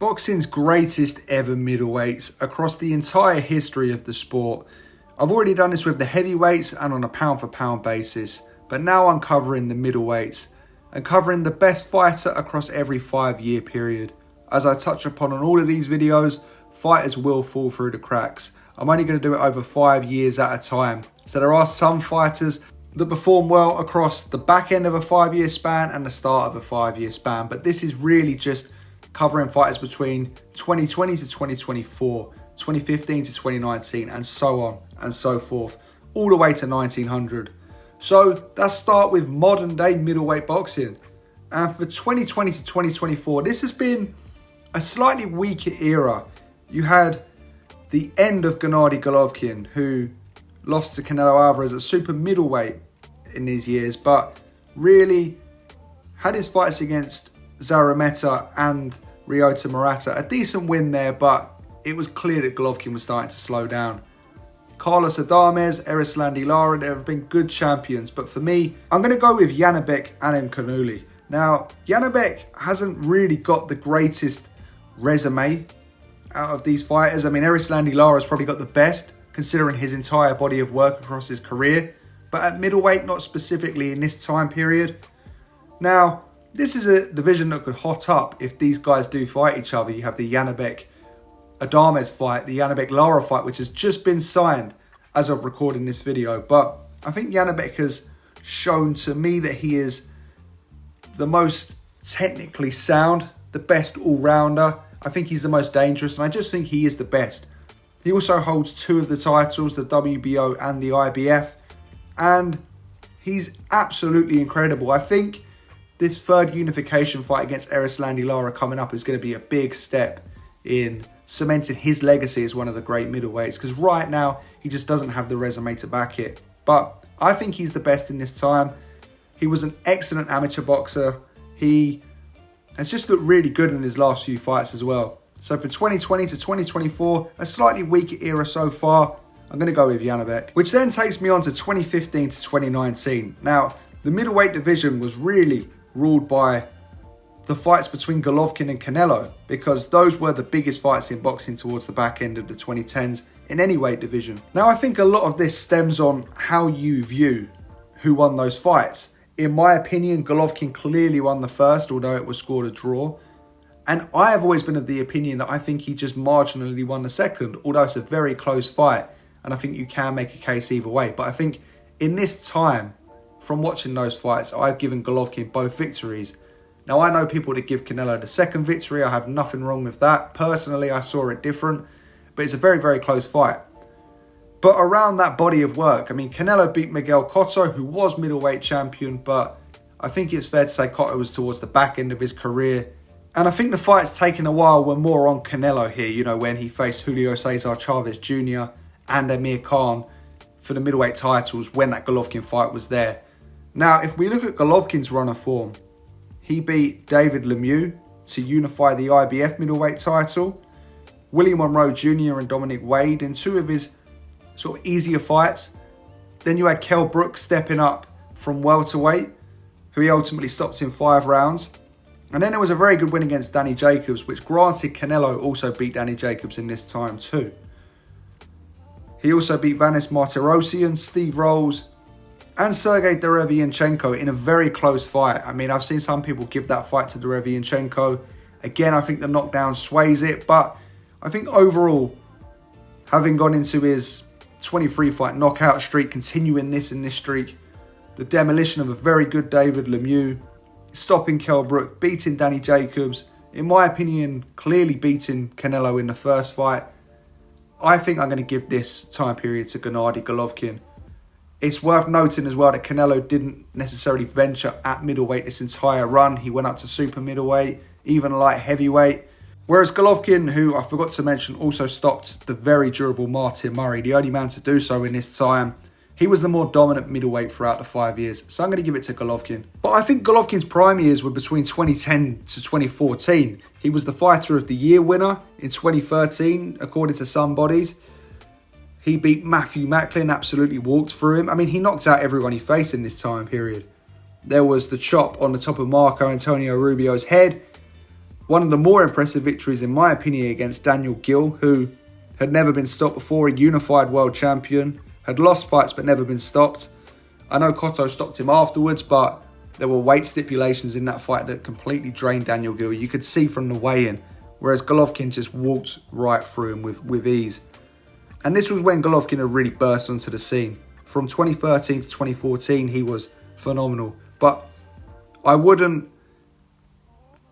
Boxing's greatest ever middleweights across the entire history of the sport. I've already done this with the heavyweights and on a pound for pound basis, but now I'm covering the middleweights and covering the best fighter across every 5-year period. As I touch upon on all of these videos, fighters will fall through the cracks. I'm only going to do it over 5 years at a time. So there are some fighters that perform well across the back end of a 5-year span and the start of a 5-year span, but this is really just covering fighters between 2020 to 2024, 2015 to 2019, and so on and so forth, all the way to 1900. So let's start with modern day middleweight boxing. And for 2020 to 2024, this has been a slightly weaker era. You had the end of Gennady Golovkin, who lost to Canelo Alvarez at super middleweight in these years, but really had his fights against Zarameta and Ryota Murata. A decent win there, but it was clear that Golovkin was starting to slow down. Carlos Adames, Erislandy Lara, there have been good champions, but for me, I'm going to go with Janibek Alimkhanuly. Now, Janibek hasn't really got the greatest resume out of these fighters. I mean, Erislandy Lara's probably got the best, considering his entire body of work across his career, but at middleweight, not specifically in this time period. Now, this is a division that could hot up if these guys do fight each other. You have the Janibek Adames fight, the Janibek Lara fight, which has just been signed as of recording this video. But I think Janibek has shown to me that he is the most technically sound, the best all-rounder. I think he's the most dangerous, and I just think he is the best. He also holds 2 of the titles, the WBO and the IBF, and he's absolutely incredible. I think this third unification fight against Erislandy Lara coming up is going to be a big step in cementing his legacy as one of the great middleweights, because right now he just doesn't have the resume to back it. But I think he's the best in this time. He was an excellent amateur boxer. He has just looked really good in his last few fights as well. So for 2020 to 2024, a slightly weaker era so far, I'm going to go with Janibek. Which then takes me on to 2015 to 2019. Now, the middleweight division was really ruled by the fights between Golovkin and Canelo, because those were the biggest fights in boxing towards the back end of the 2010s in any weight division. Now, I think a lot of this stems on how you view who won those fights. In my opinion, Golovkin clearly won the first, although it was scored a draw. And I have always been of the opinion that I think he just marginally won the second, although it's a very close fight. And I think you can make a case either way. But I think in this time, from watching those fights, I've given Golovkin both victories. Now, I know people that give Canelo the second victory. I have nothing wrong with that. Personally, I saw it different. But it's a very, very close fight. But around that body of work, I mean, Canelo beat Miguel Cotto, who was middleweight champion, but I think it's fair to say Cotto was towards the back end of his career. And I think the fights taking a while were more on Canelo here, you know, when he faced Julio Cesar Chavez Jr. and Amir Khan for the middleweight titles when that Golovkin fight was there. Now, if we look at Golovkin's run of form, he beat David Lemieux to unify the IBF middleweight title, Willie Monroe Jr. and Dominic Wade in 2 of his sort of easier fights. Then you had Kell Brooks stepping up from welterweight, who he ultimately stopped in 5 rounds. And then there was a very good win against Danny Jacobs, which granted Canelo also beat Danny Jacobs in this time too. He also beat Vanis Martirosyan, Steve Rolls, and Sergey Derevianchenko in a very close fight. I mean, I've seen some people give that fight to Derevianchenko. Again, I think the knockdown sways it, but I think overall, having gone into his 23-fight knockout streak, continuing this in this streak, the demolition of a very good David Lemieux, stopping Kell Brook, beating Danny Jacobs, in my opinion, clearly beating Canelo in the first fight, I think I'm going to give this time period to Gennady Golovkin. It's worth noting as well that Canelo didn't necessarily venture at middleweight this entire run. He went up to super middleweight, even light heavyweight. Whereas Golovkin, who I forgot to mention, also stopped the very durable Martin Murray, the only man to do so in this time. He was the more dominant middleweight throughout the 5 years, so I'm going to give it to Golovkin. But I think Golovkin's prime years were between 2010 to 2014. He was the Fighter of the Year winner in 2013, according to some bodies. He beat Matthew Macklin, absolutely walked through him. I mean, he knocked out everyone he faced in this time period. There was the chop on the top of Marco Antonio Rubio's head, One of the more impressive victories, in my opinion, against Daniel Gill, who had never been stopped before, a unified world champion, had lost fights but never been stopped. I know Cotto stopped him afterwards, but there were weight stipulations in that fight that completely drained Daniel Gill. You could see from the weigh-in, whereas Golovkin just walked right through him with ease. And this was when Golovkin had really burst onto the scene. From 2013 to 2014, he was phenomenal. But I wouldn't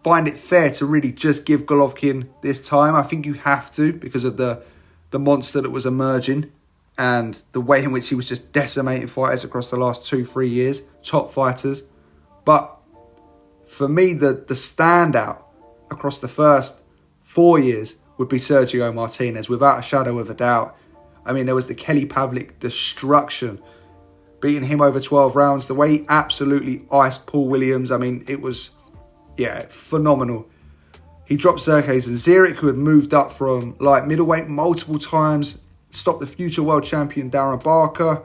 find it fair to really just give Golovkin this time. I think you have to, because of the monster that was emerging and the way in which he was just decimating fighters across the last 2-3 years, top fighters. But for me, the standout across the first 4 years would be Sergio Martinez, without a shadow of a doubt. I mean, there was the Kelly Pavlik destruction, beating him over 12 rounds. The way he absolutely iced Paul Williams, I mean, it was, phenomenal. He dropped Sergey Zanzirik, who had moved up from light middleweight multiple times, stopped the future world champion Darren Barker,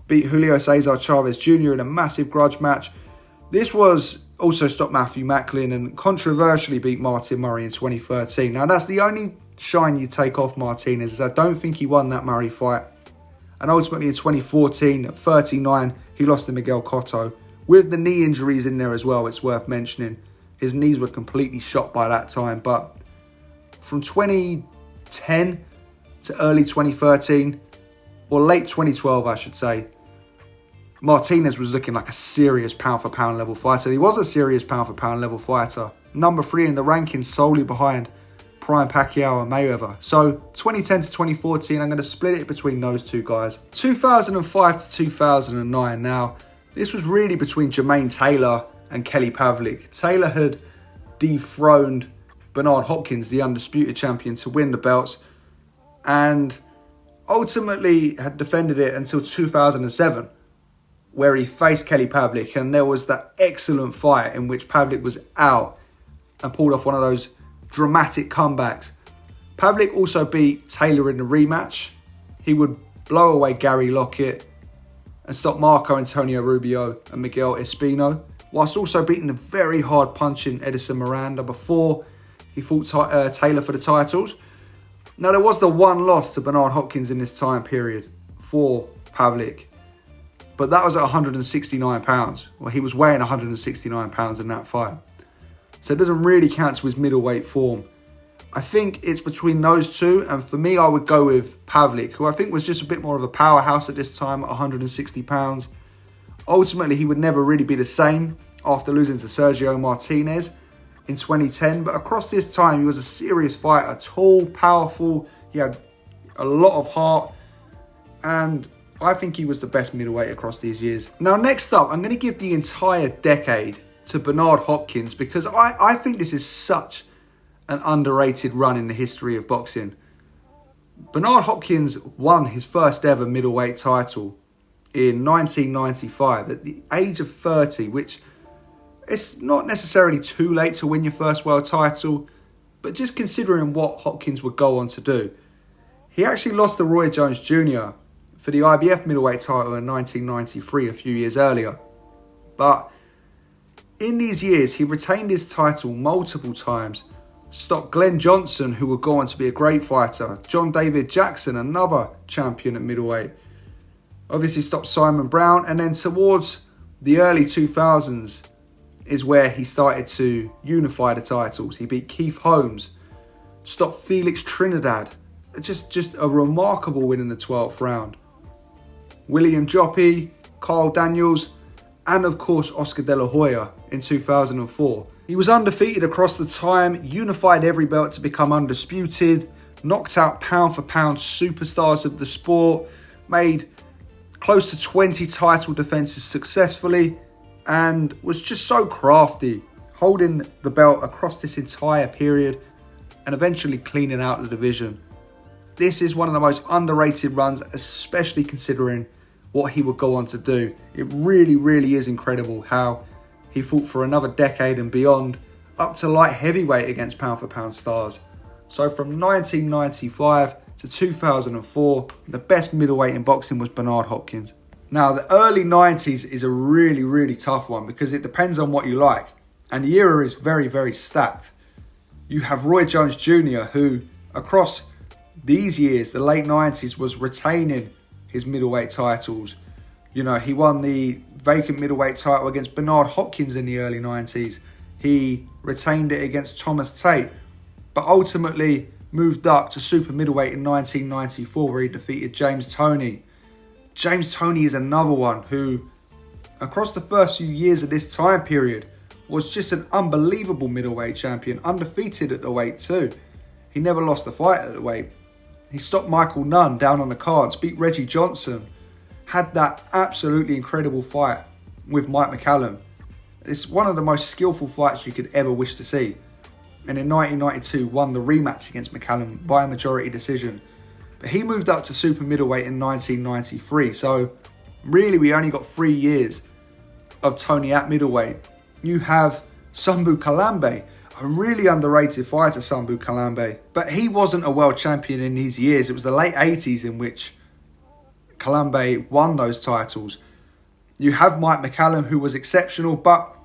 beat Julio Cesar Chavez Jr. in a massive grudge match. This was also stopped Matthew Macklin and controversially beat Martin Murray in 2013. Now, that's the only shine you take off Martinez, is I don't think he won that Murray fight. And ultimately in 2014, at 39, he lost to Miguel Cotto. With the knee injuries in there as well, it's worth mentioning. His knees were completely shot by that time. But from 2010 to early 2013, or late 2012, I should say, Martinez was looking like a serious pound-for-pound level fighter. He was a serious pound-for-pound level fighter. Number 3 in the rankings, solely behind Prime Pacquiao and Mayweather. So 2010 to 2014, I'm going to split it between those two guys. 2005 to 2009 now. This was really between Jermaine Taylor and Kelly Pavlik. Taylor had dethroned Bernard Hopkins, the undisputed champion, to win the belts, and ultimately had defended it until 2007, where he faced Kelly Pavlik, and there was that excellent fight in which Pavlik was out and pulled off one of those dramatic comebacks. Pavlik also beat Taylor in the rematch. He would blow away Gary Lockett and stop Marco Antonio Rubio and Miguel Espino, whilst also beating the very hard punching Edison Miranda before he fought Taylor for the titles. Now, there was the one loss to Bernard Hopkins in this time period for Pavlik, but that was at 169 pounds. Well, he was weighing 169 pounds in that fight. So it doesn't really count to his middleweight form. I think it's between those two, and for me, I would go with Pavlik, who I think was just a bit more of a powerhouse at this time at 160 pounds. Ultimately, he would never really be the same after losing to Sergio Martinez in 2010, but across this time, he was a serious fighter, tall, powerful, he had a lot of heart, and I think he was the best middleweight across these years. Now, next up, I'm going to give the entire decade to Bernard Hopkins, because I think this is such an underrated run in the history of boxing. Bernard Hopkins won his first ever middleweight title in 1995 at the age of 30, which it's not necessarily too late to win your first world title, but just considering what Hopkins would go on to do. He actually lost to Roy Jones Jr. for the IBF middleweight title in 1993, a few years earlier. But in these years, he retained his title multiple times, stopped Glenn Johnson, who would go on to be a great fighter, John David Jackson, another champion at middleweight, obviously stopped Simon Brown, and then towards the early 2000s is where he started to unify the titles. He beat Keith Holmes, stopped Felix Trinidad, just a remarkable win in the 12th round. William Joppy, Carl Daniels, and of course Oscar De La Hoya in 2004. He was undefeated across the time, unified every belt to become undisputed, knocked out pound for pound superstars of the sport, made close to 20 title defenses successfully, and was just so crafty, holding the belt across this entire period and eventually cleaning out the division. This is one of the most underrated runs, especially considering what he would go on to do. It really, really is incredible how he fought for another decade and beyond, up to light heavyweight against pound for pound stars. So from 1995 to 2004, the best middleweight in boxing was Bernard Hopkins. Now, the early 90s is a really, really tough one because it depends on what you like. And the era is very, very stacked. You have Roy Jones Jr., who across these years, the late 90s, was retaining his middleweight titles. You know, he won the vacant middleweight title against Bernard Hopkins in the early 90s. He retained it against Thomas Tate, but ultimately moved up to super middleweight in 1994, where he defeated James Toney. James Toney is another one who, across the first few years of this time period, was just an unbelievable middleweight champion, undefeated at the weight too. He never lost a fight at the weight. He stopped Michael Nunn down on the cards, beat Reggie Johnson, had that absolutely incredible fight with Mike McCallum. It's one of the most skillful fights you could ever wish to see. And in 1992, won the rematch against McCallum via majority decision. But he moved up to super middleweight in 1993. So really, we only got 3 years of Tony at middleweight. You have Sambu Kalambe, a really underrated fighter, Sambu Kalambe. But he wasn't a world champion in these years. It was the late 80s in which Kalambe won those titles. You have Mike McCallum, who was exceptional. But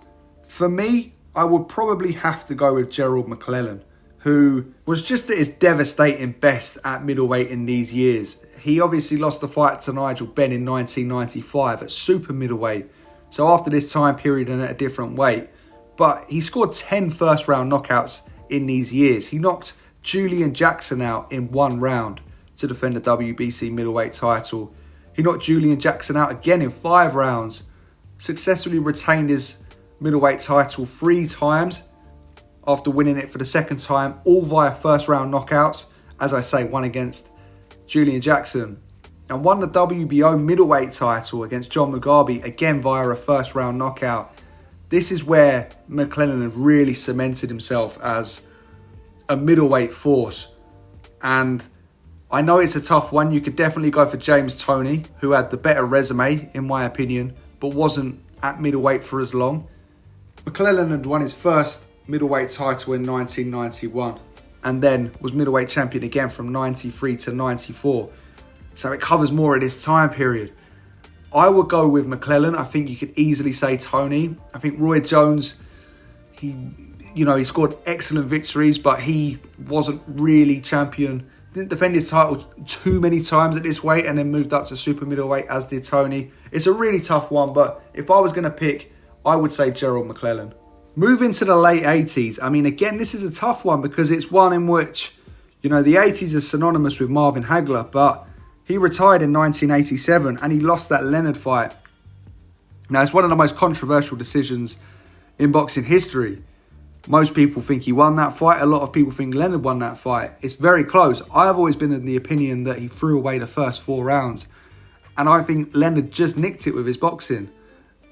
for me, I would probably have to go with Gerald McClellan, who was just at his devastating best at middleweight in these years. He obviously lost the fight to Nigel Benn in 1995 at super middleweight. So after this time period and at a different weight. But he scored 10 first round knockouts in these years. He knocked Julian Jackson out in 1 round to defend the WBC middleweight title. He knocked Julian Jackson out again in 5 rounds. Successfully retained his middleweight title 3 times after winning it for the 2nd time, all via first round knockouts. As I say, one against Julian Jackson. And won the WBO middleweight title against John Mugabe, again via a first round knockout. This is where McClellan had really cemented himself as a middleweight force. And I know it's a tough one. You could definitely go for James Toney, who had the better resume, in my opinion, but wasn't at middleweight for as long. McClellan had won his first middleweight title in 1991 and then was middleweight champion again from 93 to 94. So it covers more of this time period. I would go with McClellan. I think you could easily say Toney. I think Roy Jones, he scored excellent victories, but he wasn't really champion. Didn't defend his title too many times at this weight and then moved up to super middleweight, as did Toney. It's a really tough one, but if I was going to pick, I would say Gerald McClellan. Moving to the late 80s. I mean, again, this is a tough one because it's one in which, the 80s is synonymous with Marvin Hagler, but he retired in 1987 and he lost that Leonard fight. Now, it's one of the most controversial decisions in boxing history. Most people think he won that fight. A lot of people think Leonard won that fight. It's very close. I've always been in the opinion that he threw away the first 4 rounds. And I think Leonard just nicked it with his boxing.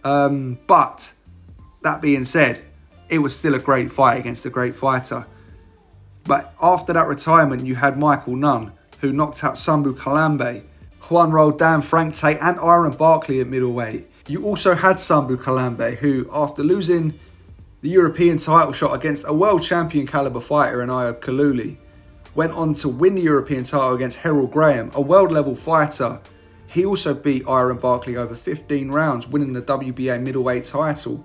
But that being said, it was still a great fight against a great fighter. But after that retirement, you had Michael Nunn, who knocked out Sambu Kalambe, Juan Roldan, Frank Tate and Iron Barkley at middleweight. You also had Sambu Kalambe, who, after losing the European title shot against a world champion caliber fighter in Ayub Kaluli, went on to win the European title against Harold Graham, a world level fighter. He also beat Iron Barkley over 15 rounds, winning the WBA middleweight title.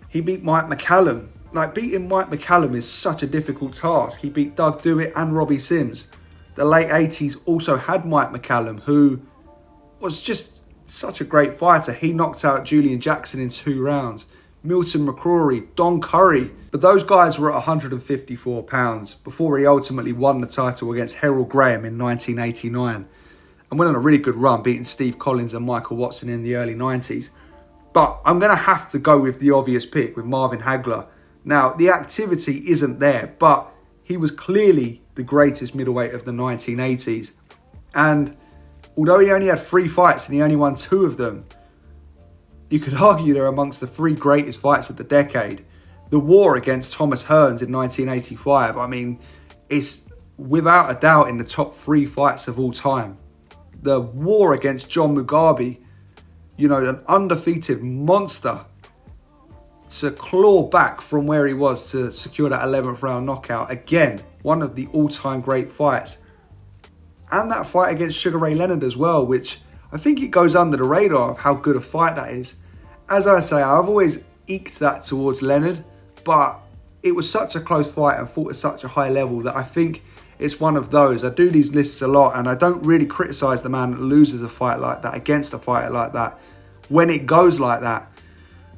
He beat Mike McCallum. Beating Mike McCallum is such a difficult task. He beat Doug Dewitt and Robbie Sims. The late 80s also had Mike McCallum, who was just such a great fighter. He knocked out Julian Jackson in 2 rounds. Milton McCrory, Don Curry. But those guys were at 154 pounds before he ultimately won the title against Harold Graham in 1989 and went on a really good run, beating Steve Collins and Michael Watson in the early 90s. But I'm going to have to go with the obvious pick, with Marvin Hagler. Now, the activity isn't there, but he was clearly the greatest middleweight of the 1980s. And although he only had 3 fights and he only won 2 of them, you could argue they're amongst the 3 greatest fights of the decade. The war against Thomas Hearns in 1985, I mean, it's without a doubt in the top 3 fights of all time. The war against John Mugabe, an undefeated monster, to claw back from where he was to secure that 11th round knockout. Again, one of the all-time great fights. And that fight against Sugar Ray Leonard as well, which I think it goes under the radar of how good a fight that is. As I say, I've always eked that towards Leonard, but it was such a close fight and fought at such a high level that I think it's one of those. I do these lists a lot, and I don't really criticise the man that loses a fight like that against a fighter like that when it goes like that.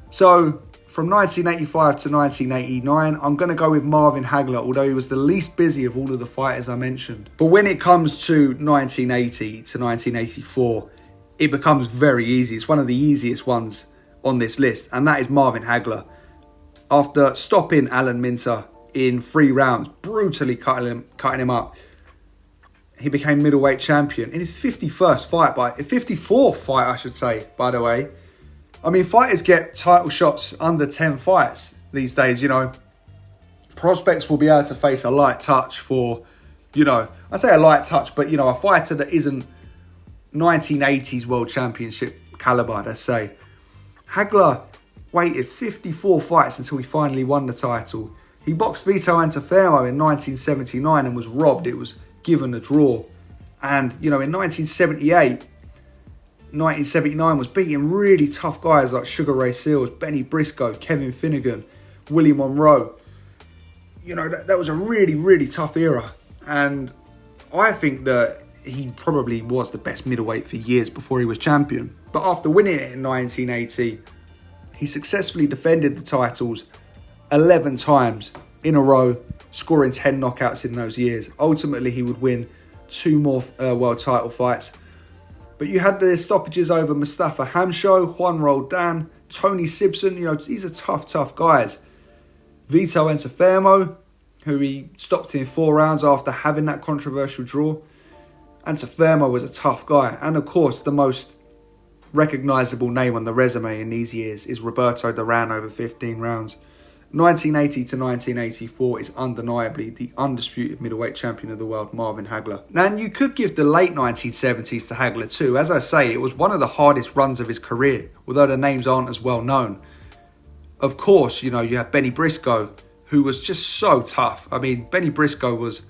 So from 1985 to 1989, I'm going to go with Marvin Hagler, although he was the least busy of all of the fighters I mentioned. But when it comes to 1980 to 1984, it becomes very easy. It's one of the easiest ones on this list, and that is Marvin Hagler. After stopping Alan Minter in 3 rounds, brutally cutting him up, he became middleweight champion in his 54th fight, I should say, by the way. I mean, fighters get title shots under 10 fights these days, you know. Prospects will be able to face a light touch for, you know, I say a light touch, but, you know, a fighter that isn't 1980s world championship caliber, let's say. Hagler waited 54 fights until he finally won the title. He boxed Vito Antuofermo in 1979 and was robbed. It was given a draw. And, you know, in 1979 was beating really tough guys like Sugar Ray Seals, Benny Briscoe, Kevin Finnegan, Willie Monroe. You know, that was a really, really tough era. And I think that he probably was the best middleweight for years before he was champion. But after winning it in 1980, he successfully defended the titles 11 times in a row, scoring 10 knockouts in those years. Ultimately, he would win 2 more world title fights. But you had the stoppages over Mustafa Hamsho, Juan Roldan, Tony Simpson. You know, these are tough guys. Vito Antuofermo, who he stopped in 4 rounds after having that controversial draw. Antuofermo was a tough guy. And of course, the most recognisable name on the resume in these years is Roberto Duran over 15 rounds. 1980 to 1984 is undeniably the undisputed middleweight champion of the world, Marvin Hagler. Now, and you could give the late 1970s to Hagler too. As I say, it was one of the hardest runs of his career, although the names aren't as well known. Of course, you know, you have Benny Briscoe, who was just so tough. I mean, Benny Briscoe was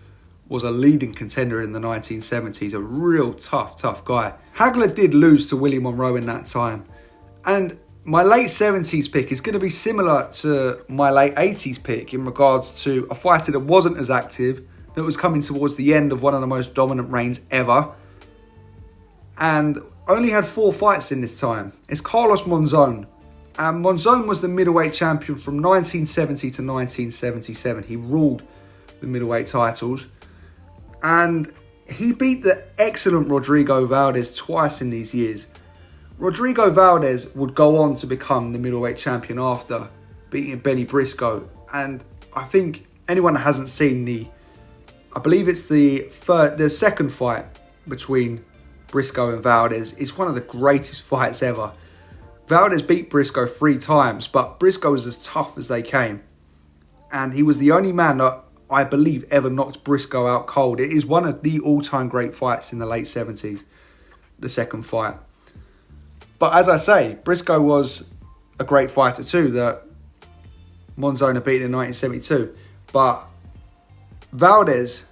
a leading contender in the 1970s, a real tough guy. Hagler did lose to Willie Monroe in that time. And my late 70s pick is going to be similar to my late 80s pick in regards to a fighter that wasn't as active, that was coming towards the end of one of the most dominant reigns ever, and only had 4 fights in this time. It's Carlos Monzon. And Monzon was the middleweight champion from 1970 to 1977. He ruled the middleweight titles. And he beat the excellent Rodrigo Valdez twice in these years. Rodrigo Valdez would go on to become the middleweight champion after beating Benny Briscoe. And I think anyone that hasn't seen I believe it's the second fight between Briscoe and Valdez, is one of the greatest fights ever. Valdez beat Briscoe 3 times, but Briscoe was as tough as they came. And he was the only man that I believe ever knocked Briscoe out cold. It is one of the all-time great fights in the late 70s, the second fight. But as I say, Briscoe was a great fighter too, that Monzon beat in 1972. But Valdez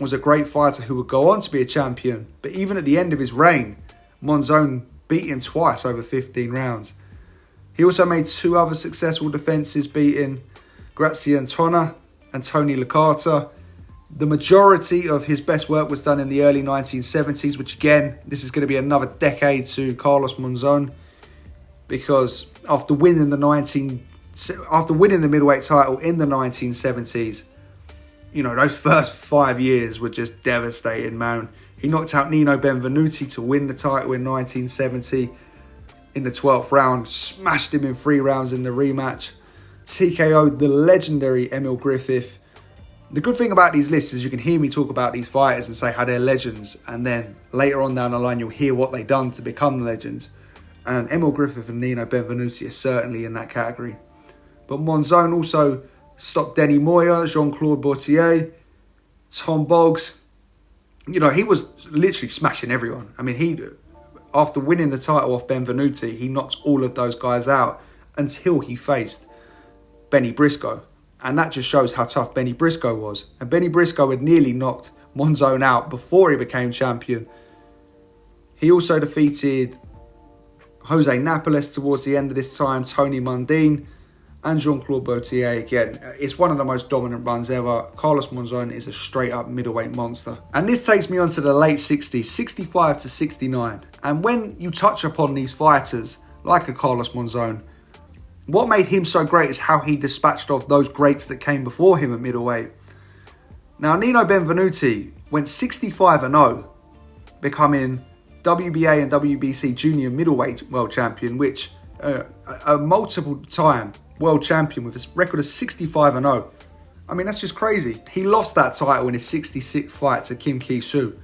was a great fighter who would go on to be a champion. But even at the end of his reign, Monzon beat him twice over 15 rounds. He also made 2 other successful defences, beating Grazian Tona and Tony Licata. The majority of his best work was done in the early 1970s, which again, this is going to be another decade to Carlos Monzon, because after winning the middleweight title in the 1970s, you know, those first 5 years were just devastating, man. He knocked out Nino Benvenuti to win the title in 1970 in the 12th round, smashed him in 3 rounds in the rematch, TKO'd the legendary Emil Griffith. The good thing about these lists is you can hear me talk about these fighters and say how they're legends, and then later on down the line you'll hear what they've done to become legends. And Emil Griffith and Nino Benvenuti are certainly in that category. But Monzon also stopped Denny Moyer, Jean-Claude Bautier, Tom Boggs. You know, he was literally smashing everyone. I mean, after winning the title off Benvenuti, he knocked all of those guys out until he faced Benny Briscoe. And that just shows how tough Benny Briscoe was. And Benny Briscoe had nearly knocked Monzon out before he became champion. He also defeated Jose Napoles towards the end of this time, Tony Mundine, and Jean-Claude Gaultier again. It's one of the most dominant runs ever. Carlos Monzon is a straight up middleweight monster. And this takes me on to the late 60s, 65 to 69. And when you touch upon these fighters, like a Carlos Monzon, what made him so great is how he dispatched off those greats that came before him at middleweight. Now, Nino Benvenuti went 65-0, becoming WBA and WBC junior middleweight world champion, which a multiple time world champion with a record of 65-0. I mean, that's just crazy. He lost that title in his 66th fight to Kim Ki-soo,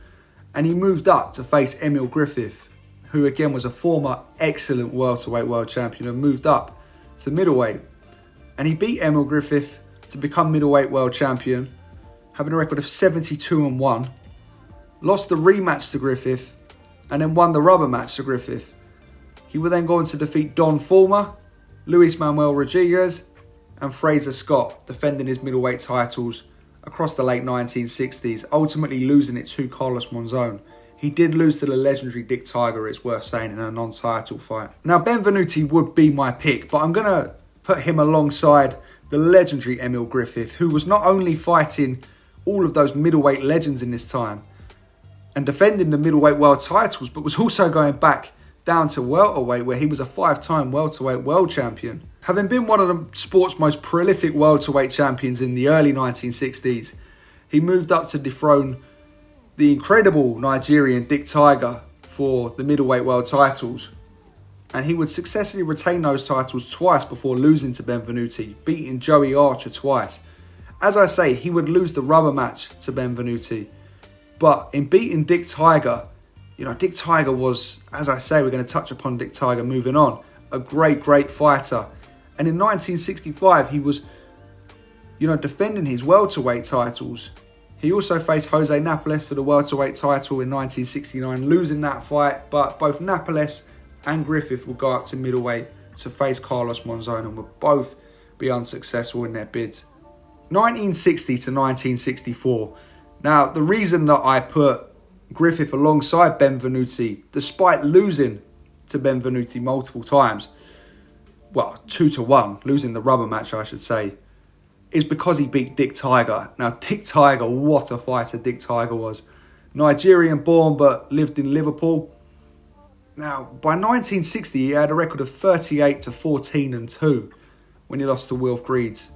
and he moved up to face Emil Griffith, who again was a former excellent welterweight world champion, and moved up to middleweight. And he beat Emil Griffith to become middleweight world champion, having a record of 72-1, lost the rematch to Griffith, and then won the rubber match to Griffith. He would then go on to defeat Don Fulmer, Luis Manuel Rodriguez, and Fraser Scott, defending his middleweight titles across the late 1960s, ultimately losing it to Carlos Monzon. He did lose to the legendary Dick Tiger, it's worth saying, in a non-title fight. Now, Benvenuti would be my pick, but I'm going to put him alongside the legendary Emil Griffith, who was not only fighting all of those middleweight legends in this time and defending the middleweight world titles, but was also going back down to welterweight, where he was a 5-time welterweight world champion. Having been one of the sport's most prolific welterweight champions in the early 1960s, he moved up to dethrone the incredible Nigerian Dick Tiger for the middleweight world titles. And he would successfully retain those titles twice before losing to Benvenuti, beating Joey Archer twice. As I say, he would lose the rubber match to Benvenuti. But in beating Dick Tiger, Dick Tiger was, as I say, we're going to touch upon Dick Tiger moving on, a great fighter. And in 1965, he was, defending his welterweight titles. He also faced Jose Napoles for the welterweight title in 1969, losing that fight. But both Napoles and Griffith will go up to middleweight to face Carlos Monzon and will both be unsuccessful in their bids. 1960 to 1964. Now, the reason that I put Griffith alongside Benvenuti, despite losing to Benvenuti multiple times, 2-1, losing the rubber match, I should say, is because he beat Dick Tiger. Now, Dick Tiger, what a fighter Dick Tiger was. Nigerian born, but lived in Liverpool. Now, by 1960, he had a record of 38-14-2 when he lost to Wilf Greaves,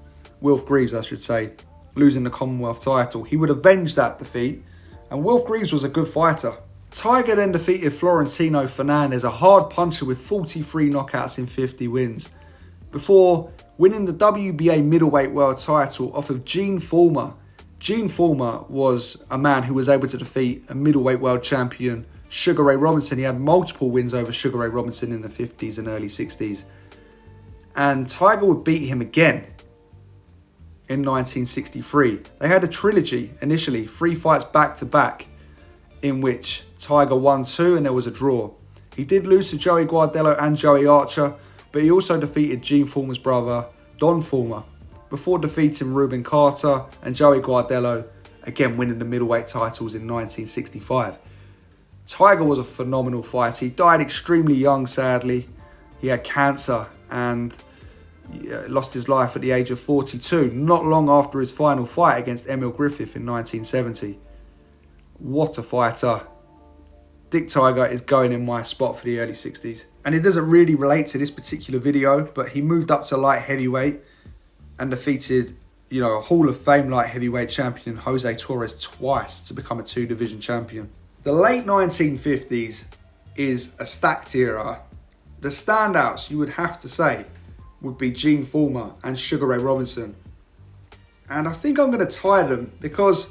losing the Commonwealth title. He would avenge that defeat, and Wilf Greaves was a good fighter. Tiger then defeated Florentino Fernandez, a hard puncher with 43 knockouts in 50 wins, before winning the WBA middleweight world title off of Gene Fulmer. Gene Fulmer was a man who was able to defeat a middleweight world champion, Sugar Ray Robinson. He had multiple wins over Sugar Ray Robinson in the 50s and early 60s. And Tiger would beat him again in 1963. They had a trilogy initially, 3 fights back-to-back, in which Tiger won 2 and there was a draw. He did lose to Joey Guardello and Joey Archer, but he also defeated Gene Fulmer's brother, Don Fulmer, before defeating Rubin Carter and Joey Guardello, again winning the middleweight titles in 1965. Tiger was a phenomenal fighter. He died extremely young, sadly. He had cancer and lost his life at the age of 42, not long after his final fight against Emil Griffith in 1970. What a fighter. Dick Tiger is going in my spot for the early 60s. And it doesn't really relate to this particular video, but he moved up to light heavyweight and defeated, a Hall of Fame light heavyweight champion, Jose Torres, twice to become a 2-division champion. The late 1950s is a stacked era. The standouts, you would have to say, would be Gene Fulmer and Sugar Ray Robinson. And I think I'm going to tie them because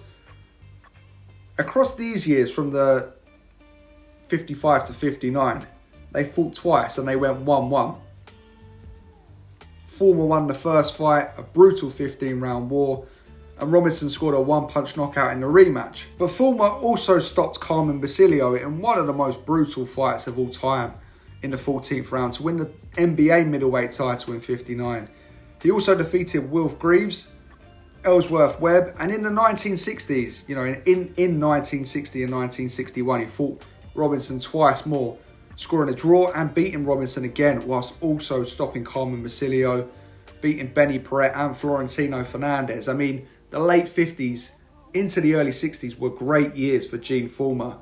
across these years, from the 55 to 59, they fought twice and they went 1-1. Fulmer won the first fight, a brutal 15-round war, and Robinson scored a 1-punch knockout in the rematch. But Fulmer also stopped Carmen Basilio in one of the most brutal fights of all time in the 14th round to win the NBA middleweight title in 59. He also defeated Wilf Greaves, Ellsworth Webb, and in the 1960s, in 1960 and 1961, he fought Robinson twice more, scoring a draw and beating Robinson again, whilst also stopping Carmen Basilio, beating Benny Paret and Florentino Fernandez. I mean, the late 50s into the early 60s were great years for Gene Fullmer,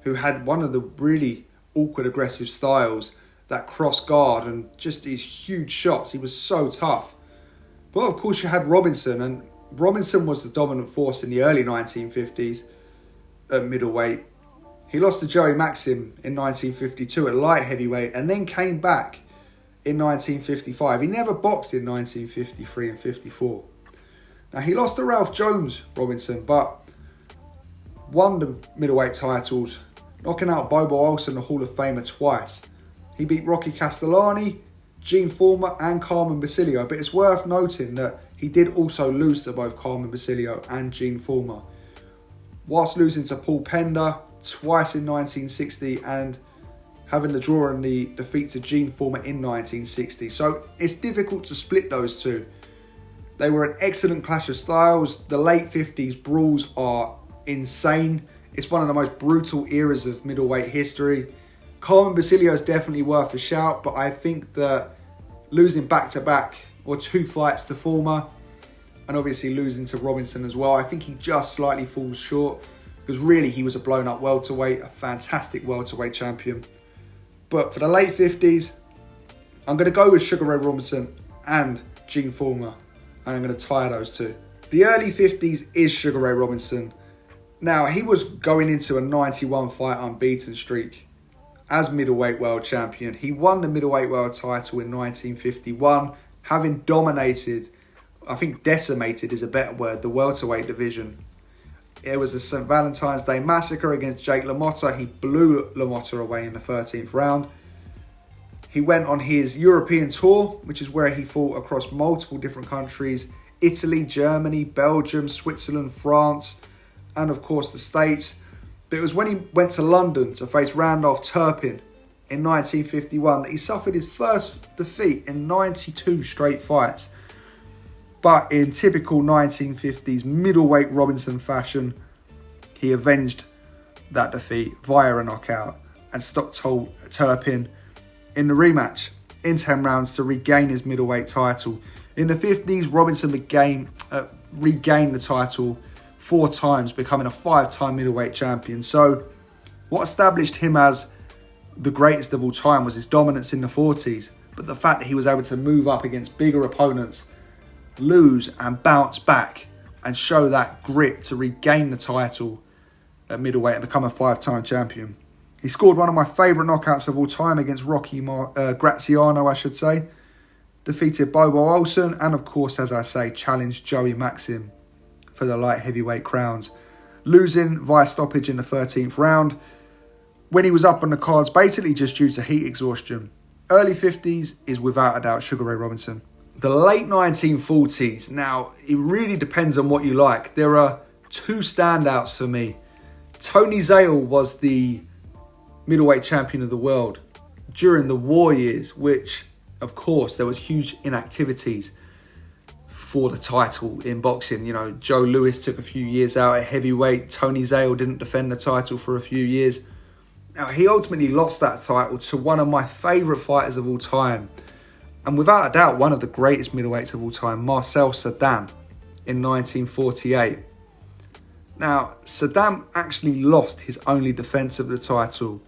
who had one of the really awkward aggressive styles, that cross guard and just these huge shots. He was so tough. But of course you had Robinson, and Robinson was the dominant force in the early 1950s at middleweight. He lost to Joey Maxim in 1952 at light heavyweight and then came back in 1955. He never boxed in 1953 and 54. Now he lost to Ralph Jones, Robinson, but won the middleweight titles, knocking out Bobo Olsen, the Hall of Famer, twice. He beat Rocky Castellani, Gene Fullmer and Carmen Basilio, but it's worth noting that he did also lose to both Carmen Basilio and Gene Fullmer, whilst losing to Paul Pender twice in 1960 and having the draw and the defeat to Gene Fullmer in 1960. So it's difficult to split those two. They were an excellent clash of styles. The late 50s brawls are insane. It's one of the most brutal eras of middleweight history. Carmen Basilio is definitely worth a shout, but I think that losing back-to-back or 2 fights to Fullmer and obviously losing to Robinson as well, I think he just slightly falls short, because really he was a blown-up welterweight, a fantastic welterweight champion. But for the late 50s, I'm going to go with Sugar Ray Robinson and Gene Fullmer, and I'm going to tie those two. The early 50s is Sugar Ray Robinson. Now, he was going into a 91 fight unbeaten streak as middleweight world champion. He won the middleweight world title in 1951, having dominated, I think decimated is a better word, the welterweight division. It was a St. Valentine's Day massacre against Jake LaMotta. He blew LaMotta away in the 13th round. He went on his European tour, which is where he fought across multiple different countries: Italy, Germany, Belgium, Switzerland, France, and of course the States. But it was when he went to London to face Randolph Turpin in 1951 that he suffered his first defeat in 92 straight fights. But in typical 1950s middleweight Robinson fashion, he avenged that defeat via a knockout and stopped Turpin in the rematch in 10 rounds to regain his middleweight title. In the 50s, Robinson regained the title 4 times, becoming a 5-time middleweight champion. So what established him as the greatest of all time was his dominance in the 40s, but the fact that he was able to move up against bigger opponents, lose and bounce back and show that grit to regain the title at middleweight and become a 5-time champion. He scored one of my favourite knockouts of all time against Rocky Graziano, defeated Bobo Olsen, and of course, as I say, challenged Joey Maxim for the light heavyweight crowns, losing via stoppage in the 13th round when he was up on the cards, basically just due to heat exhaustion. Early 50s is without a doubt Sugar Ray Robinson. The late 1940s, now it really depends on what you like. There are 2 standouts for me. Tony Zale was the middleweight champion of the world during the war years, which of course there was huge inactivities for the title in boxing. You know, Joe Louis took a few years out at heavyweight. Tony Zale didn't defend the title for a few years. Now, he ultimately lost that title to one of my favourite fighters of all time, and without a doubt, one of the greatest middleweights of all time, Marcel Saddam, in 1948. Now, Saddam actually lost his only defence of the title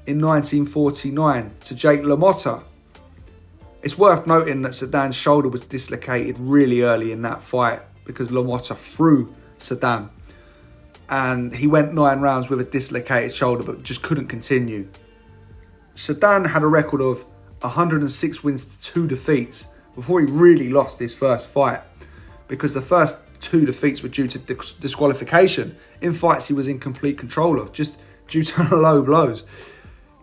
in 1949 to Jake LaMotta. It's worth noting that Saddam's shoulder was dislocated really early in that fight because LaMotta threw Saddam, and he went 9 rounds with a dislocated shoulder but just couldn't continue. Saddam had a record of 106 wins to 2 defeats before he really lost his first fight, because the first 2 defeats were due to disqualification in fights he was in complete control of, just due to low blows.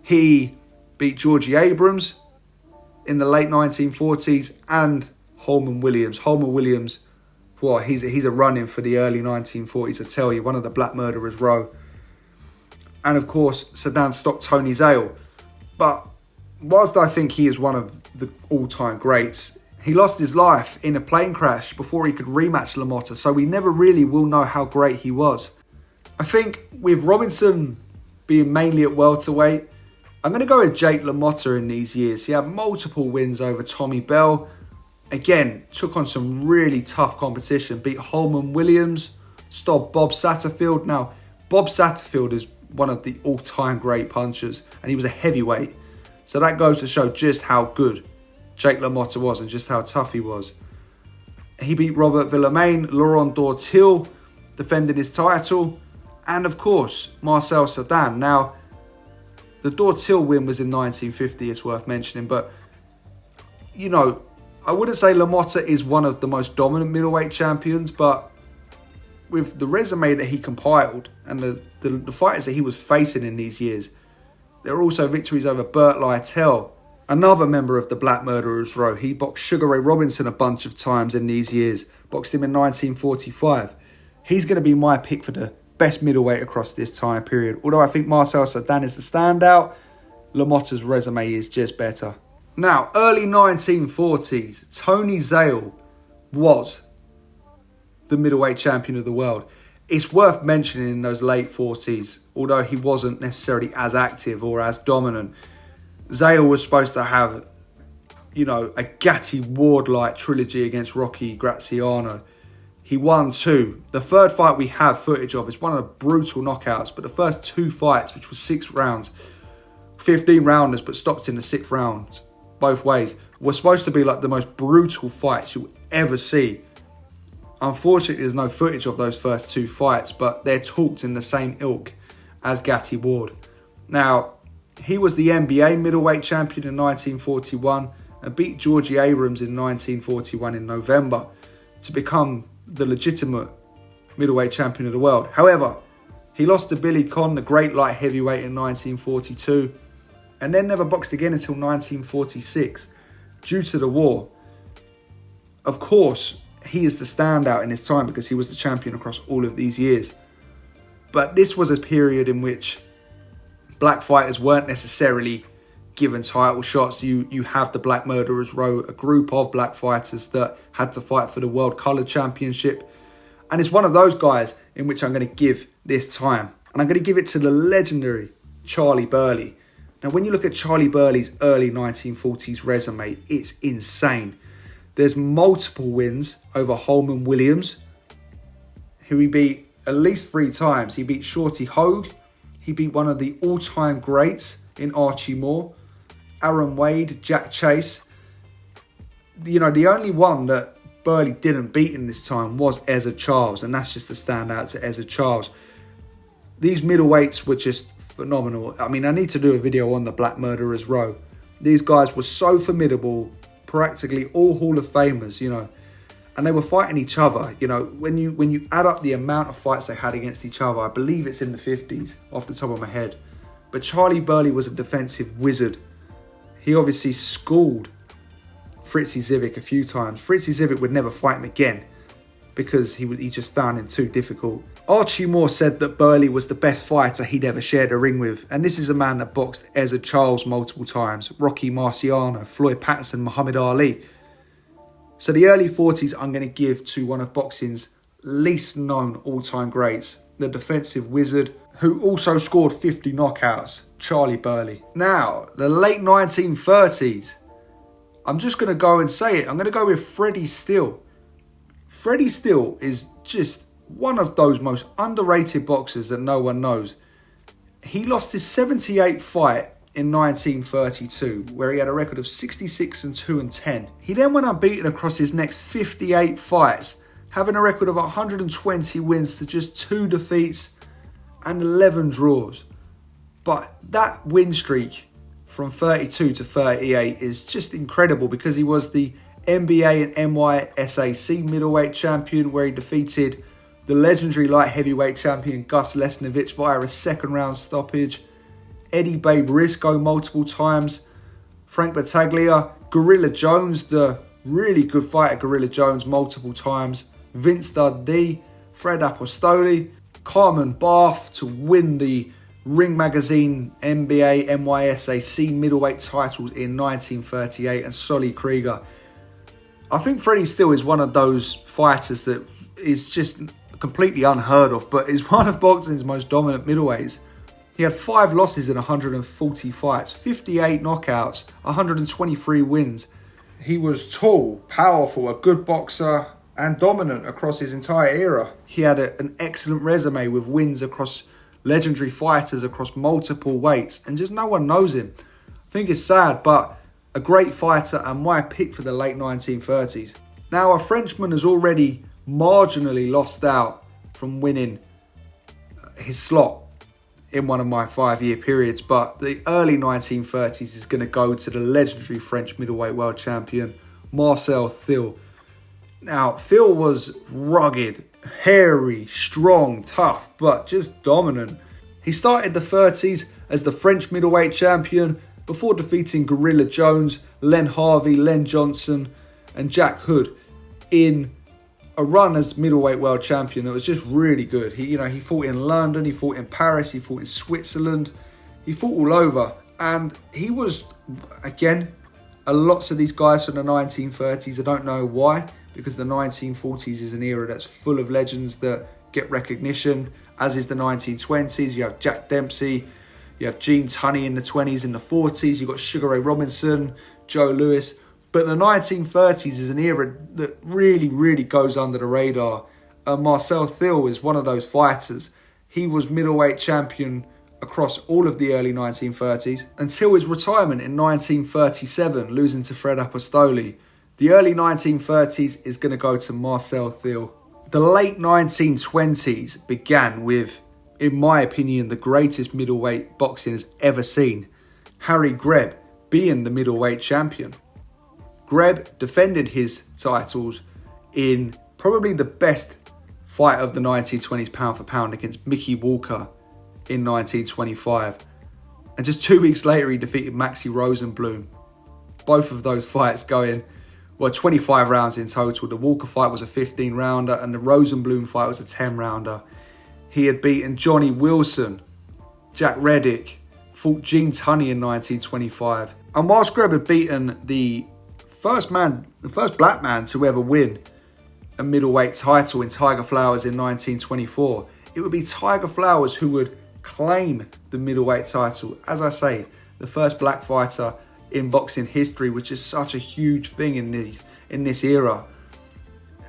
He beat Georgie Abrams in the late 1940s and Holman Williams. Holman Williams, well, he's a run-in for the early 1940s, I tell you, one of the Black Murderers Row. And of course, Saddam stopped Tony Zale. But whilst I think he is one of the all-time greats, he lost his life in a plane crash before he could rematch LaMotta, so we never really will know how great he was. I think with Robinson being mainly at welterweight, I'm going to go with Jake LaMotta in these years. He had multiple wins over Tommy Bell, Again, took on some really tough competition. Beat Holman Williams, stopped Bob Satterfield. Now, Bob Satterfield is one of the all-time great punchers, and he was a heavyweight. So that goes to show just how good Jake LaMotta was and just how tough he was. He beat Robert Villamain, Laurent Dortil, defending his title, and of course, Marcel Cerdan. Now, the Dortil win was in 1950, it's worth mentioning, but, you know, I wouldn't say LaMotta is one of the most dominant middleweight champions, but with the resume that he compiled and the fighters that he was facing in these years, there are also victories over Burt Lytell, another member of the Black Murderers Row. He boxed Sugar Ray Robinson a bunch of times in these years, boxed him in 1945. He's going to be my pick for the best middleweight across this time period. Although I think Marcel Cerdan is the standout, LaMotta's resume is just better. Now, early 1940s, Tony Zale was the middleweight champion of the world. It's worth mentioning in those late 40s, although he wasn't necessarily as active or as dominant, Zale was supposed to have, you know, a Gatti Ward-like trilogy against Rocky Graziano. He won 2. The third fight we have footage of is one of the brutal knockouts, but the first 2 fights, which was 6 rounds, 15 rounders, but stopped in the 6th round, both ways, were supposed to be like the most brutal fights you'll ever see. Unfortunately, there's no footage of those first 2 fights, but they're talked in the same ilk as Gatti Ward. Now, he was the NBA middleweight champion in 1941 and beat Georgie Abrams in 1941 in November to become the legitimate middleweight champion of the world. However, he lost to Billy Conn, the great light heavyweight, in 1942, and then never boxed again until 1946 due to the war. Of course, he is the standout in his time because he was the champion across all of these years. But this was a period in which black fighters weren't necessarily given title shots. You have the Black Murderers Row, a group of black fighters that had to fight for the World Colour Championship. And it's one of those guys in which I'm going to give this time. And I'm going to give it to the legendary Charlie Burley. Now, when you look at Charlie Burley's early 1940s resume, it's insane. There's multiple wins over Holman Williams, who he beat at least 3 times. He beat Shorty Hogue. He beat one of the all-time greats in Archie Moore, Aaron Wade, Jack Chase. You know, the only one that Burley didn't beat in this time was Ezra Charles, and that's just a standout to Ezra Charles. These middleweights were just phenomenal. I mean, I need to do a video on the Black Murderers Row. These guys were so formidable, practically all Hall of Famers, you know, and they were fighting each other. You know, when you add up the amount of fights they had against each other, I believe it's in the 50s off the top of my head. But Charlie Burley was a defensive wizard. He obviously schooled Fritzy Zivic a few times. Fritzy Zivic would never fight him again because he just found him too difficult. Archie Moore said that Burley was the best fighter he'd ever shared a ring with, and this is a man that boxed Ezra Charles multiple times, Rocky Marciano, Floyd Patterson, Muhammad Ali. So the early 40s I'm going to give to one of boxing's least known all-time greats, the defensive wizard, who also scored 50 knockouts, Charlie Burley. Now, the late 1930s, I'm just going to go and say it. I'm going to go with Freddie Steele. Freddie Steele is just one of those most underrated boxers that no one knows. He lost his 78th fight in 1932, where he had a record of 66-2-10. He then went unbeaten across his next 58 fights, having a record of 120 wins to just 2 defeats and 11 draws. But that win streak from 32 to 38 is just incredible because he was the NBA and NYSAC middleweight champion, where he defeated the legendary light heavyweight champion Gus Lesnovich via a 2nd round stoppage, Eddie Babe Risco multiple times, Frank Battaglia, Gorilla Jones, the really good fighter Gorilla Jones multiple times, Vince Dundee, Fred Apostoli, Carmen Barth to win the Ring Magazine NBA NYSAC middleweight titles in 1938, and Solly Krieger. I think Freddie Steele is one of those fighters that is just completely unheard of, but is one of boxing's most dominant middleweights. He had 5 losses in 140 fights, 58 knockouts, 123 wins. He was tall, powerful, a good boxer, and dominant across his entire era. He had an excellent resume with wins across legendary fighters across multiple weights, and just no one knows him. I think it's sad, but a great fighter and my pick for the late 1930s. Now, a Frenchman has already marginally lost out from winning his slot in one of my 5-year periods, but the early 1930s is going to go to the legendary French middleweight world champion, Marcel Thiel. Now, Thiel was rugged, hairy, strong, tough, but just dominant. He started the 30s as the French middleweight champion before defeating Gorilla Jones, Len Harvey, Len Johnson, and Jack Hood in a run as middleweight world champion that was just really good. He fought in London, he fought in Paris, he fought in Switzerland, he fought all over, and he was, again, lots of these guys from the 1930s. I don't know why, because the 1940s is an era that's full of legends that get recognition, as is the 1920s. You have Jack Dempsey, you have Gene Tunney in the 20s, in the 40s, you've got Sugar Ray Robinson, Joe Louis. But the 1930s is an era that really, really goes under the radar. Marcel Thiel is one of those fighters. He was middleweight champion across all of the early 1930s until his retirement in 1937, losing to Fred Apostoli. The early 1930s is going to go to Marcel Thiel. The late 1920s began with, in my opinion, the greatest middleweight boxing has ever seen. Harry Greb being the middleweight champion. Greb defended his titles in probably the best fight of the 1920s pound for pound against Mickey Walker in 1925. And just 2 weeks later, he defeated Maxie Rosenblum. Both of those fights going, 25 rounds in total. The Walker fight was a 15-rounder and the Rosenblum fight was a 10-rounder. He had beaten Johnny Wilson, Jack Reddick, fought Gene Tunney in 1925. And whilst Greb had beaten the first black man to ever win a middleweight title in Tiger Flowers in 1924, it would be Tiger Flowers who would claim the middleweight title. As I say, the first black fighter in boxing history, which is such a huge thing in this era,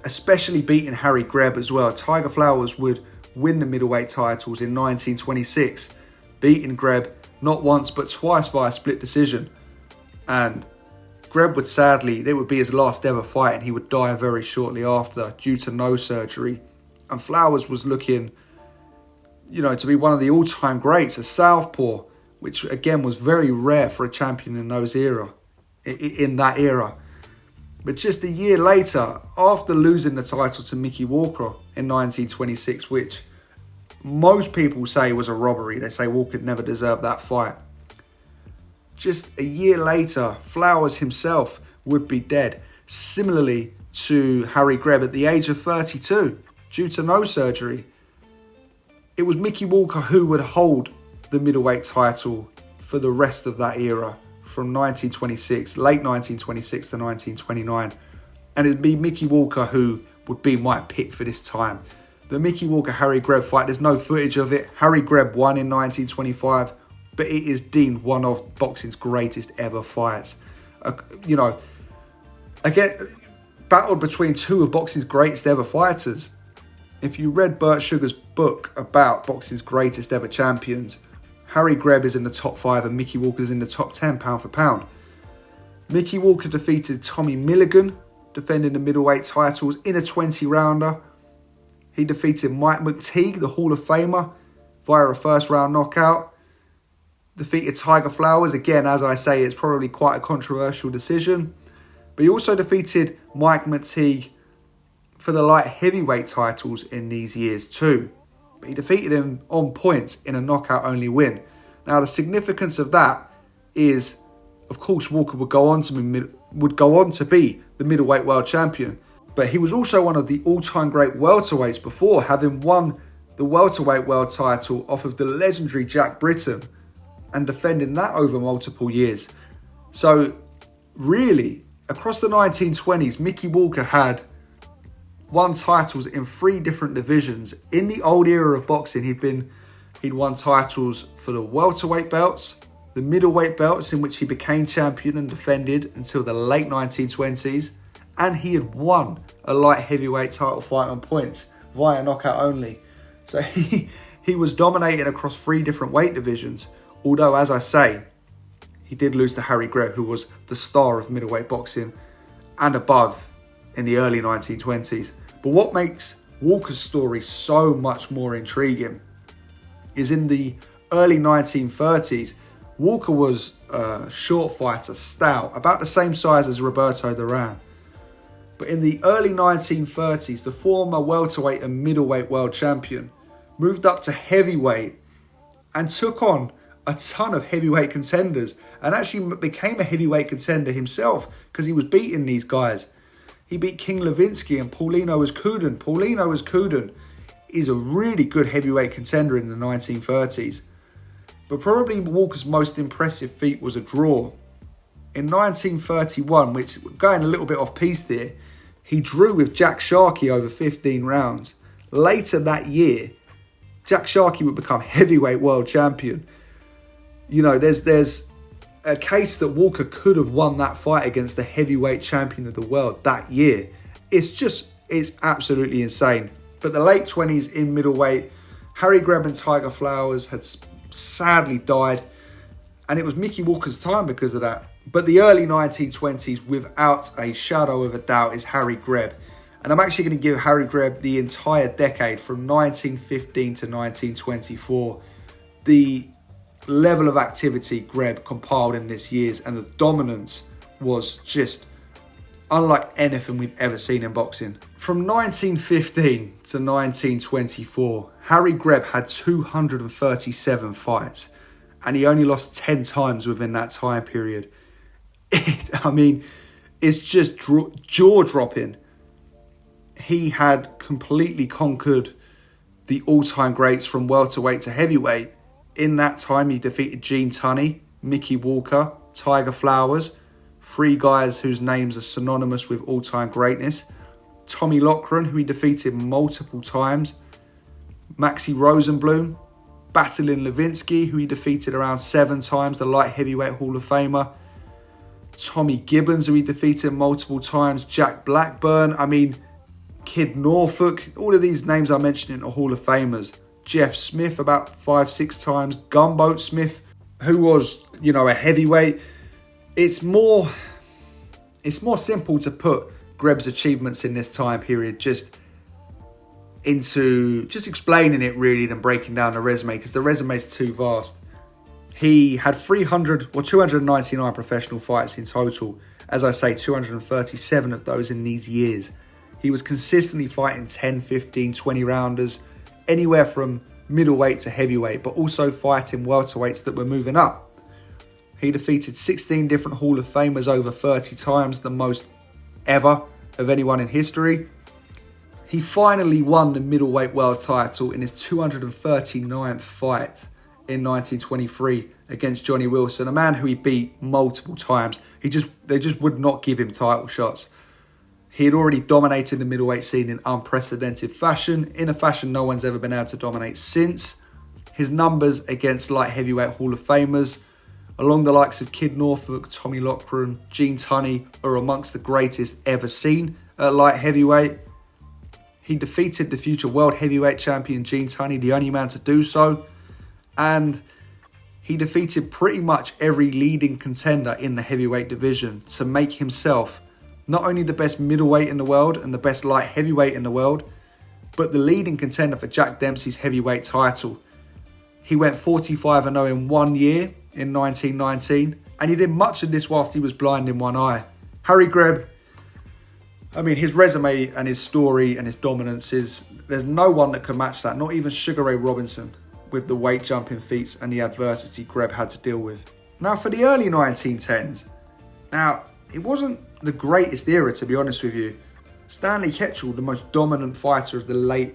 especially beating Harry Greb as well. Tiger Flowers would win the middleweight titles in 1926, beating Greb not once but twice via split decision. And Greb would sadly, it would be his last ever fight and he would die very shortly after due to nose surgery. And Flowers was looking, to be one of the all-time greats, a southpaw, which again was very rare for a champion in that era. But just a year later, after losing the title to Mickey Walker in 1926, which most people say was a robbery, they say Walker never deserved that fight. Just a year later, Flowers himself would be dead, similarly to Harry Greb at the age of 32, due to nose surgery. It was Mickey Walker who would hold the middleweight title for the rest of that era, from late 1926 to 1929. And it'd be Mickey Walker who would be my pick for this time. The Mickey Walker-Harry Greb fight, there's no footage of it. Harry Greb won in 1925. But it is deemed one of boxing's greatest ever fights. Again, battled between two of boxing's greatest ever fighters. If you read Bert Sugar's book about boxing's greatest ever champions, Harry Greb is in the top 5 and Mickey Walker is in the top 10 pound for pound. Mickey Walker defeated Tommy Milligan, defending the middleweight titles in a 20-rounder. He defeated Mike McTeague, the Hall of Famer, via a first-round knockout. Defeated Tiger Flowers. Again, as I say, it's probably quite a controversial decision. But he also defeated Mike McTeague for the light heavyweight titles in these years too. But he defeated him on points in a knockout-only win. Now, the significance of that is, of course, Walker would go on to be the middleweight world champion. But he was also one of the all-time great welterweights before, having won the welterweight world title off of the legendary Jack Britton, and defending that over multiple years. So really, across the 1920s, Mickey Walker had won titles in 3 different divisions. In the old era of boxing, he'd won titles for the welterweight belts, the middleweight belts in which he became champion and defended until the late 1920s, and he had won a light heavyweight title fight on points via knockout only. So he was dominating across 3 different weight divisions, although, as I say, he did lose to Harry Greb, who was the star of middleweight boxing and above in the early 1920s. But what makes Walker's story so much more intriguing is in the early 1930s, Walker was a short fighter, stout, about the same size as Roberto Duran. But in the early 1930s, the former welterweight and middleweight world champion moved up to heavyweight and took on a ton of heavyweight contenders, and actually became a heavyweight contender himself because he was beating these guys. He beat King Levinsky and Paulino Oskudin. Paulino Oskudin is a really good heavyweight contender in the 1930s. But probably Walker's most impressive feat was a draw. In 1931, which, going a little bit off piste there, he drew with Jack Sharkey over 15 rounds. Later that year, Jack Sharkey would become heavyweight world champion. You know, there's a case that Walker could have won that fight against the heavyweight champion of the world that year. It's absolutely insane. But the late 20s in middleweight, Harry Greb and Tiger Flowers had sadly died, and it was Mickey Walker's time because of that. But the early 1920s, without a shadow of a doubt, is Harry Greb. And I'm actually going to give Harry Greb the entire decade from 1915 to 1924. The level of activity Greb compiled in this years and the dominance was just unlike anything we've ever seen in boxing. From 1915 to 1924, Harry Greb had 237 fights, and he only lost 10 times within that time period. It's just jaw-dropping. He had completely conquered the all-time greats from welterweight to heavyweight. In that time, he defeated Gene Tunney, Mickey Walker, Tiger Flowers, 3 guys whose names are synonymous with all-time greatness. Tommy Loughran, who he defeated multiple times. Maxie Rosenblum, battling Levinsky, who he defeated around 7 times, the light heavyweight Hall of Famer. Tommy Gibbons, who he defeated multiple times. Jack Blackburn, Kid Norfolk. All of these names I mentioned are Hall of Famers. Jeff Smith about 5-6 times. Gumboat Smith, who was, a heavyweight. It's more simple to put Greb's achievements in this time period just explaining it really than breaking down the resume, because the resume is too vast. He had 299 professional fights in total. As I say, 237 of those in these years. He was consistently fighting 10, 15, 20 rounders, anywhere from middleweight to heavyweight, but also fighting welterweights that were moving up. He defeated 16 different Hall of Famers over 30 times, the most ever of anyone in history. He finally won the middleweight world title in his 239th fight in 1923 against Johnny Wilson, a man who he beat multiple times. They just would not give him title shots. He had already dominated the middleweight scene in unprecedented fashion, in a fashion no one's ever been able to dominate since. His numbers against light heavyweight Hall of Famers, along the likes of Kid Norfolk, Tommy Loughran, Gene Tunney, are amongst the greatest ever seen at light heavyweight. He defeated the future world heavyweight champion Gene Tunney, the only man to do so. And he defeated pretty much every leading contender in the heavyweight division to make himself not only the best middleweight in the world and the best light heavyweight in the world, but the leading contender for Jack Dempsey's heavyweight title. He went 45-0 in 1 year in 1919, and he did much of this whilst he was blind in one eye. Harry Greb, his resume and his story and his dominance there's no one that can match that, not even Sugar Ray Robinson, with the weight jumping feats and the adversity Greb had to deal with. Now, for the early 1910s, it wasn't the greatest era, to be honest with you. Stanley Ketchel, the most dominant fighter of the late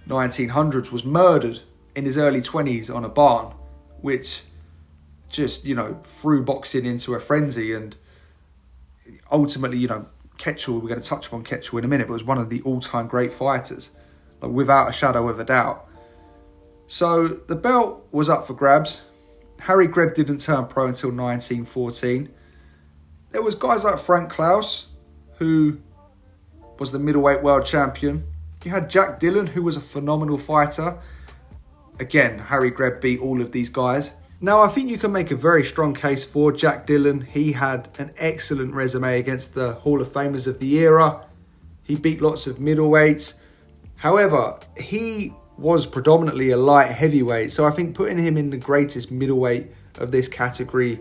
1900s, was murdered in his early 20s on a barn, which just, threw boxing into a frenzy. And ultimately, Ketchel, we're going to touch upon Ketchel in a minute, but was one of the all-time great fighters, without a shadow of a doubt. So the belt was up for grabs. Harry Greb didn't turn pro until 1914. There was guys like Frank Klaus, who was the middleweight world champion. You had Jack Dillon, who was a phenomenal fighter. Again, Harry Greb beat all of these guys. Now, I think you can make a very strong case for Jack Dillon. He had an excellent resume against the Hall of Famers of the era. He beat lots of middleweights. However, he was predominantly a light heavyweight, so I think putting him in the greatest middleweight of this category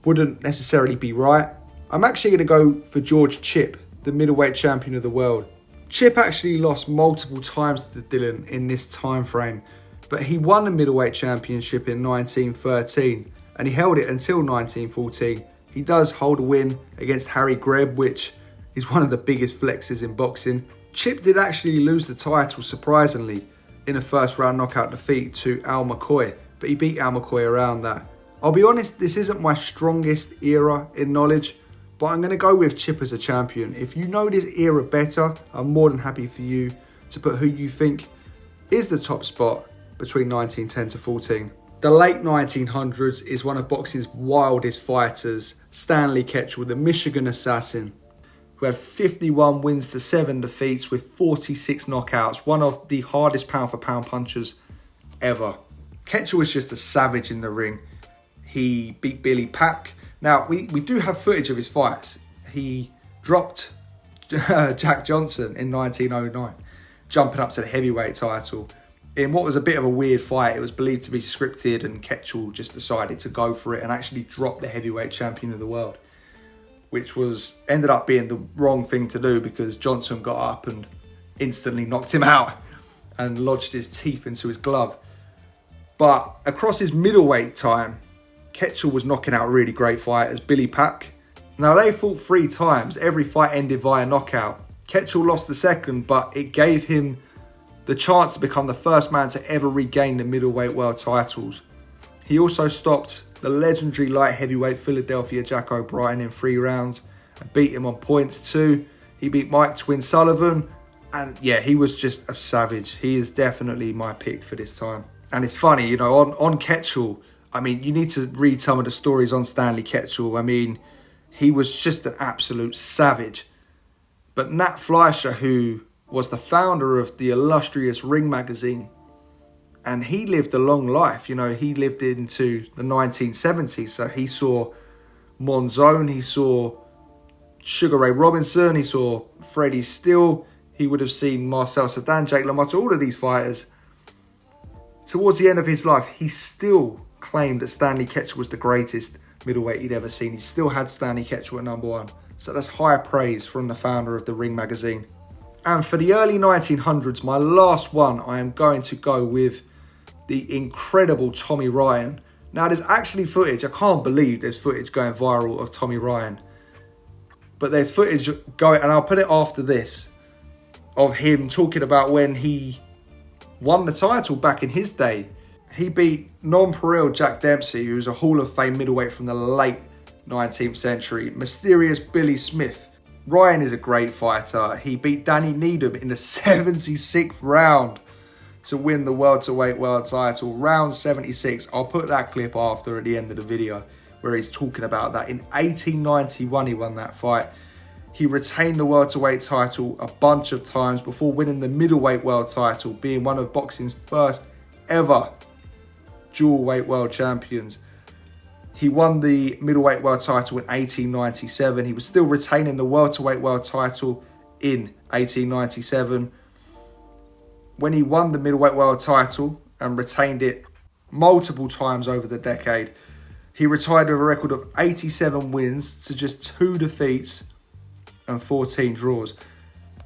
wouldn't necessarily be right. I'm actually going to go for George Chip, the middleweight champion of the world. Chip actually lost multiple times to Dillon in this time frame, but he won the middleweight championship in 1913 and he held it until 1914. He does hold a win against Harry Greb, which is one of the biggest flexes in boxing. Chip did actually lose the title, surprisingly, in a first round knockout defeat to Al McCoy, but he beat Al McCoy around that. I'll be honest, this isn't my strongest era in knowledge, but I'm going to go with Chip as a champion. If you know this era better, I'm more than happy for you to put who you think is the top spot between 1910 to 14. The late 1900s is one of boxing's wildest fighters, Stanley Ketchel, the Michigan assassin, who had 51 wins to 7 defeats with 46 knockouts, one of the hardest pound-for-pound punchers ever. Ketchel was just a savage in the ring. He beat Billy Pack. Now, we do have footage of his fights. He dropped Jack Johnson in 1909, jumping up to the heavyweight title. In what was a bit of a weird fight, it was believed to be scripted, and Ketchel just decided to go for it and actually drop the heavyweight champion of the world, which ended up being the wrong thing to do because Johnson got up and instantly knocked him out and lodged his teeth into his glove. But across his middleweight time, Ketchel was knocking out really great fighters. Billy Pack. Now, they fought 3 times. Every fight ended via knockout. Ketchel lost the second, but it gave him the chance to become the first man to ever regain the middleweight world titles. He also stopped the legendary light heavyweight Philadelphia Jack O'Brien in 3 rounds and beat him on points too. He beat Mike Twin Sullivan, and yeah, he was just a savage. He is definitely my pick for this time. And it's funny, you know, on Ketchel, I mean, you need to read some of the stories on Stanley Ketchel. I mean, he was just an absolute savage. But Nat Fleischer, who was the founder of the illustrious Ring magazine, and he lived a long life. You know, he lived into the 1970s. So he saw Monzon, he saw Sugar Ray Robinson, he saw Freddie Steele. He would have seen Marcel Cerdan, Jake LaMotta, all of these fighters. Towards the end of his life, he still claimed that Stanley Ketchel was the greatest middleweight he'd ever seen. He still had Stanley Ketchel at number 1. So that's high praise from the founder of the Ring magazine. And for the early 1900s, my last one, I am going to go with the incredible Tommy Ryan. Now, there's actually footage. I can't believe there's footage going viral of Tommy Ryan. But there's footage going, and I'll put it after this, of him talking about when he won the title back in his day. He beat non-pareil Jack Dempsey, who was a Hall of Fame middleweight from the late 19th century. Mysterious Billy Smith. Ryan is a great fighter. He beat Danny Needham in the 76th round to win the welterweight world title. Round 76. I'll put that clip after at the end of the video where he's talking about that. In 1891, he won that fight. He retained the welterweight title a bunch of times before winning the middleweight world title, being one of boxing's first ever dual weight world champions. He won the middleweight world title in 1897. He was still retaining the welterweight world title in 1897. When he won the middleweight world title and retained it multiple times over the decade, he retired with a record of 87 wins to just 2 defeats and 14 draws.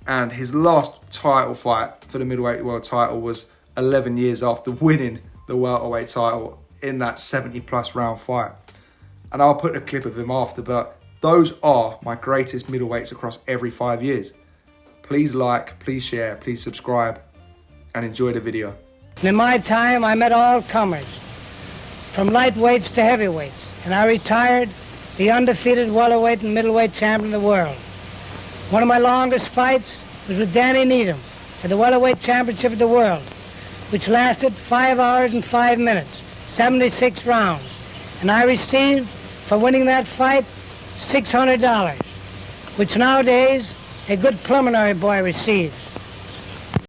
And his last title fight for the middleweight world title was 11 years after winning the welterweight title in that 70+ round fight. And I'll put a clip of him after, but those are my greatest middleweights across every 5 years. Please like, please share, please subscribe, and enjoy the video. In my time, I met all comers, from lightweights to heavyweights, and I retired the undefeated welterweight and middleweight champion of the world. One of my longest fights was with Danny Needham for the welterweight championship of the world, which lasted 5 hours and 5 minutes, 76 rounds. And I received, for winning that fight, $600, which nowadays a good preliminary boy receives.